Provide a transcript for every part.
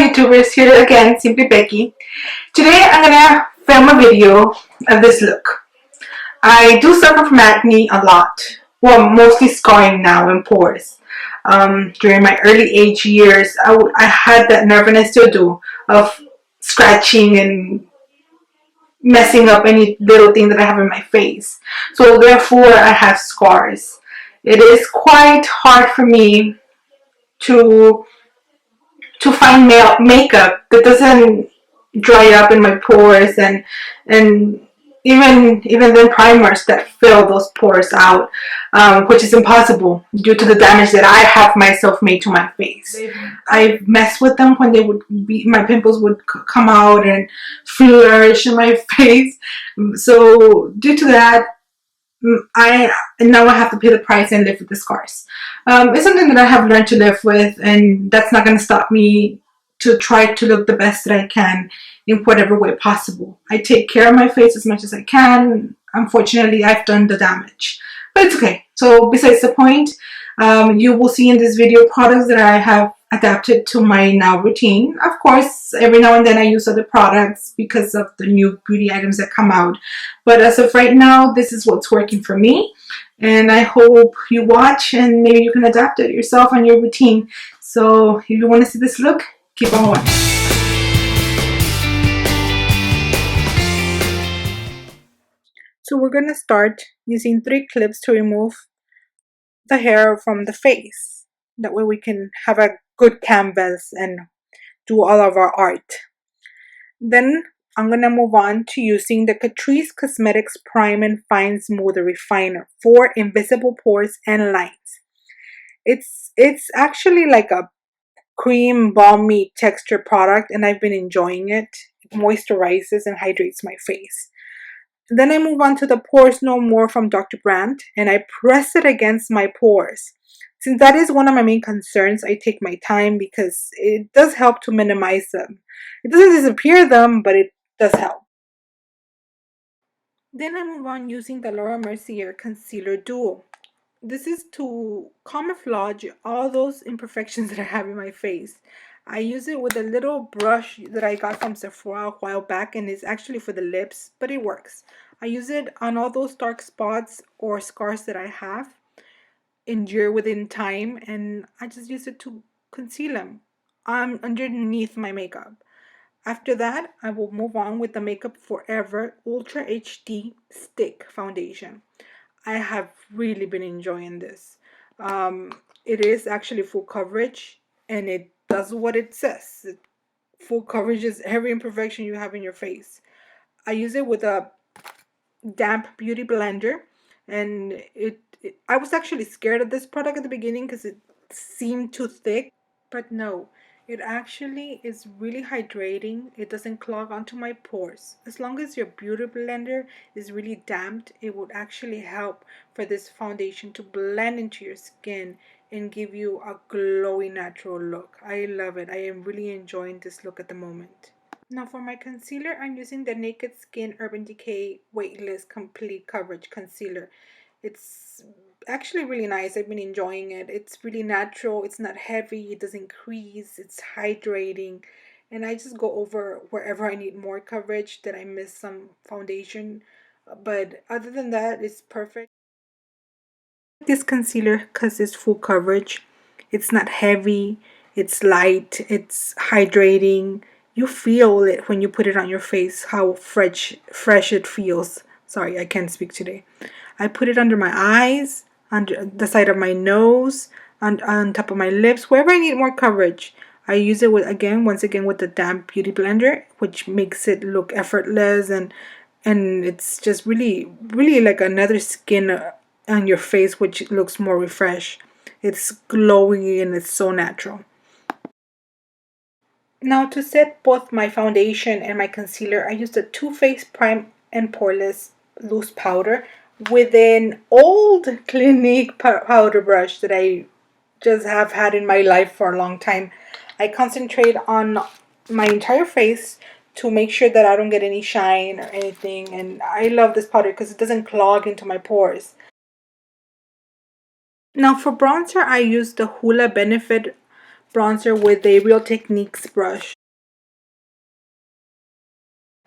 YouTubers, here again, Simply Becky. Today I'm gonna film a video of this look. I do suffer from acne a lot. Well, mostly scarring now and pores. During my early age years, I had that nerve, and I still do, of scratching and messing up any little thing that I have in my face. So therefore, I have scars. It is quite hard for me to find makeup that doesn't dry up in my pores, and even then primers that fill those pores out, which is impossible due to the damage that I have myself made to my face. I messed with them when my pimples would come out and flourish in my face. So due to that, now I have to pay the price and live with the scars. It's something that I have learned to live with, and that's not going to stop me to try to look the best that I can in whatever way possible. I take care of my face as much as I can. Unfortunately, I've done the damage, but it's okay. So besides the point, you will see in this video products that I have adapted to my now routine. Of course, every now and then I use other products because of the new beauty items that come out. But as of right now, this is what's working for me. And I hope you watch and maybe you can adapt it yourself on your routine. So if you want to see this look, keep on watching. So we're going to start using 3 clips to remove the hair from the face. That way we can have a good canvas and do all of our art. Then I'm going to move on to using the Catrice Cosmetics Prime and Fine Smoother Refiner for invisible pores and lines. It's actually like a cream balmy texture product, and I've been enjoying it. It moisturizes and hydrates my face. Then I move on to the Pores No More from Dr. Brandt, and I press it against my pores. Since that is one of my main concerns, I take my time because it does help to minimize them. It doesn't disappear them, but it does help. Then I move on using the Laura Mercier Concealer Duo. This is to camouflage all those imperfections that I have in my face. I use it with a little brush that I got from Sephora a while back, and it's actually for the lips, but it works. I use it on all those dark spots or scars that I have endure within time, and I just use it to conceal them underneath my makeup. After that, I will move on with the Makeup Forever Ultra HD Stick Foundation. I have really been enjoying this. It is actually full coverage, and it does what it says. Full coverage is every imperfection you have in your face. I use it with a damp beauty blender, and I was actually scared of this product at the beginning because it seemed too thick, but no, it actually is really hydrating. It doesn't clog onto my pores. As long as your beauty blender is really damped, it would actually help for this foundation to blend into your skin and give you a glowy natural look. I love it. I am really enjoying this look at the moment. Now for my concealer, I'm using the Naked Skin Urban Decay Weightless Complete Coverage Concealer. It's actually really nice. I've been enjoying it. It's really natural. It's not heavy. It doesn't crease. It's hydrating. And I just go over wherever I need more coverage, that I miss some foundation. But other than that, it's perfect. This concealer because it's full coverage. It's not heavy. It's light. It's hydrating. You feel it when you put it on your face, how fresh it feels. Sorry, I can't speak today. I put it under my eyes, under the side of my nose, on top of my lips, wherever I need more coverage. I use it once again with the damp beauty blender, which makes it look effortless, and it's just really like another skin on your face, which looks more refreshed. It's glowy and it's so natural. Now to set both my foundation and my concealer, I used the Too Faced Prime and Poreless Loose Powder with an old Clinique powder brush that I just have had in my life for a long time. I concentrate on my entire face to make sure that I don't get any shine or anything, and I love this powder because it doesn't clog into my pores. Now for bronzer, I use the Hoola Benefit bronzer with a Real Techniques brush.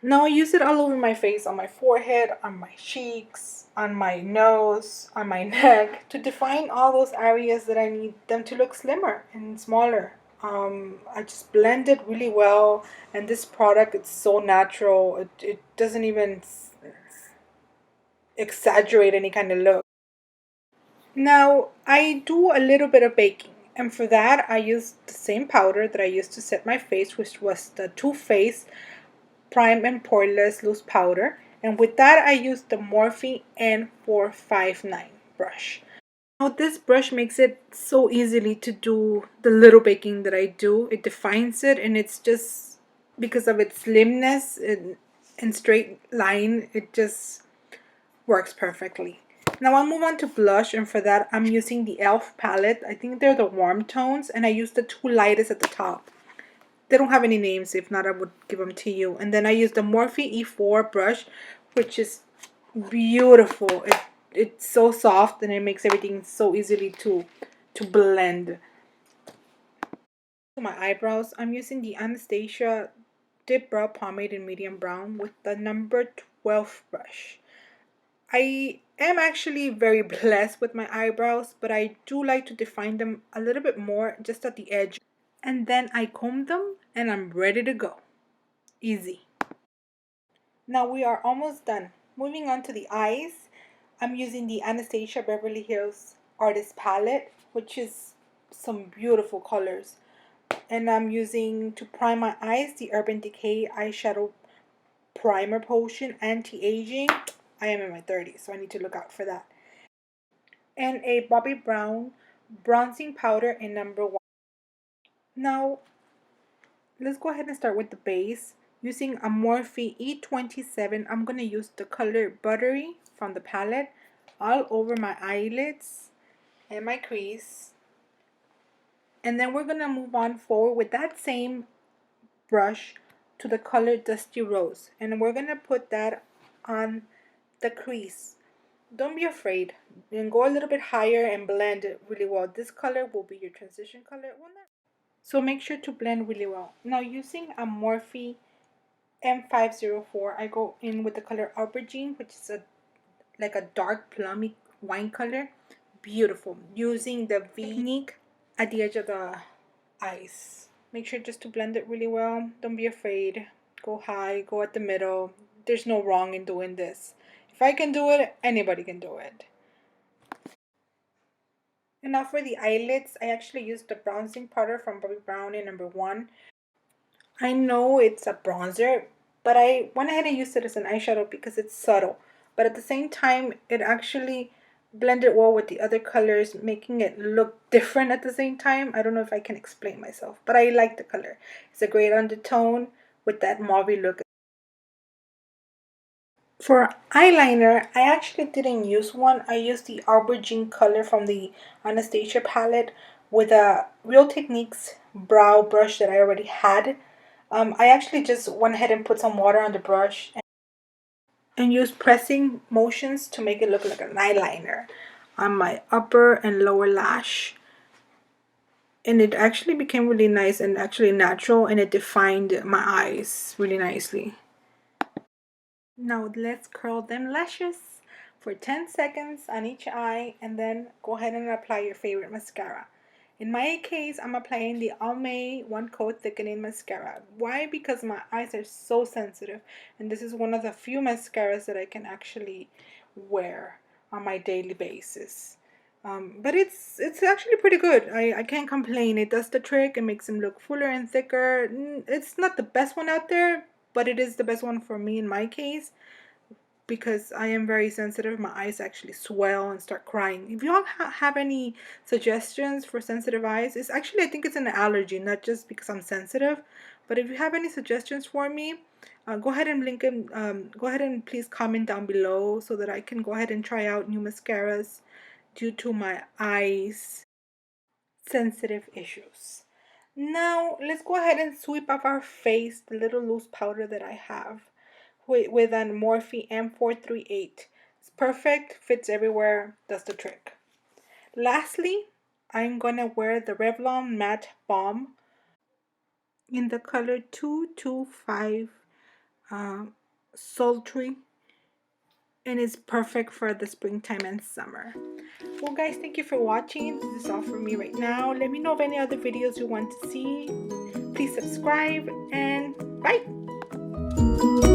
Now I use it all over my face, on my forehead, on my cheeks, on my nose, on my neck, to define all those areas that I need them to look slimmer and smaller. I just blend it really well, and this product, it's so natural. It doesn't even exaggerate any kind of look. Now I do a little bit of baking, and for that I use the same powder that I used to set my face, which was the Too Faced Prime and Poreless Loose Powder. And with that, I use the Morphe N459 brush. Now, this brush makes it so easily to do the little baking that I do. It defines it, and it's just because of its slimness and straight line, it just works perfectly. Now I'll move on to blush, and for that I'm using the e.l.f. palette. I think they're the warm tones, and I use the two lightest at the top. They don't have any names. If not, I would give them to you. And then I use the Morphe E4 brush, which is beautiful. It's so soft, and it makes everything so easily to blend. For my eyebrows, I'm using the Anastasia Dip Brow Pomade in medium brown with the number 12 brush. I am actually very blessed with my eyebrows, but I do like to define them a little bit more just at the edge. And then I comb them and I'm ready to go. Easy. Now we are almost done. Moving on to the eyes, I'm using the Anastasia Beverly Hills Artist Palette, which is some beautiful colors. And I'm using, to prime my eyes, the Urban Decay Eyeshadow Primer Potion Anti-Aging. I am in my 30s, so I need to look out for that. And a Bobbi Brown Bronzing Powder in number 1. Now, let's go ahead and start with the base. Using a Morphe E27, I'm going to use the color Buttery from the palette all over my eyelids and my crease. And then we're going to move on forward with that same brush to the color Dusty Rose. And we're going to put that on the crease. Don't be afraid. And go a little bit higher and blend it really well. This color will be your transition color. So make sure to blend really well. Now using a Morphe M504, I go in with the color Aubergine, which is like a dark plummy wine color. Beautiful. Using the V technique at the edge of the eyes. Make sure just to blend it really well. Don't be afraid. Go high, go at the middle. There's no wrong in doing this. If I can do it, anybody can do it. And now for the eyelids, I actually used the bronzing powder from Bobbi Brown in number 1. I know it's a bronzer, but I went ahead and used it as an eyeshadow because it's subtle. But at the same time, it actually blended well with the other colors, making it look different at the same time. I don't know if I can explain myself, but I like the color. It's a great undertone with that mauve look. For eyeliner, I actually didn't use one. I used the Aubergine color from the Anastasia palette with a Real Techniques brow brush that I already had. I actually just went ahead and put some water on the brush and used pressing motions to make it look like an eyeliner on my upper and lower lash. And it actually became really nice and actually natural, and it defined my eyes really nicely. Now let's curl them lashes for 10 seconds on each eye, and then go ahead and apply your favorite mascara. In my case, I'm applying the Almay One Coat Thickening Mascara. Why? Because my eyes are so sensitive, and this is one of the few mascaras that I can actually wear on my daily basis. But it's actually pretty good. I can't complain. It does the trick. It makes them look fuller and thicker. It's not the best one out there, but it is the best one for me in my case, because I am very sensitive. My eyes actually swell and start crying. If you all have any suggestions for sensitive eyes, it's actually, I think it's an allergy, not just because I'm sensitive. But if you have any suggestions for me, go ahead and link them. Go ahead and please comment down below so that I can go ahead and try out new mascaras due to my eyes sensitive issues. Now let's go ahead and sweep off our face the little loose powder that I have with an Morphe M438. It's perfect, fits everywhere, does the trick. Lastly, I'm gonna wear the Revlon Matte Balm in the color 225 sultry, and it's perfect for the springtime and summer. Well guys, thank you for watching. This is all for me right now. Let me know of any other videos you want to see. Please subscribe, and bye.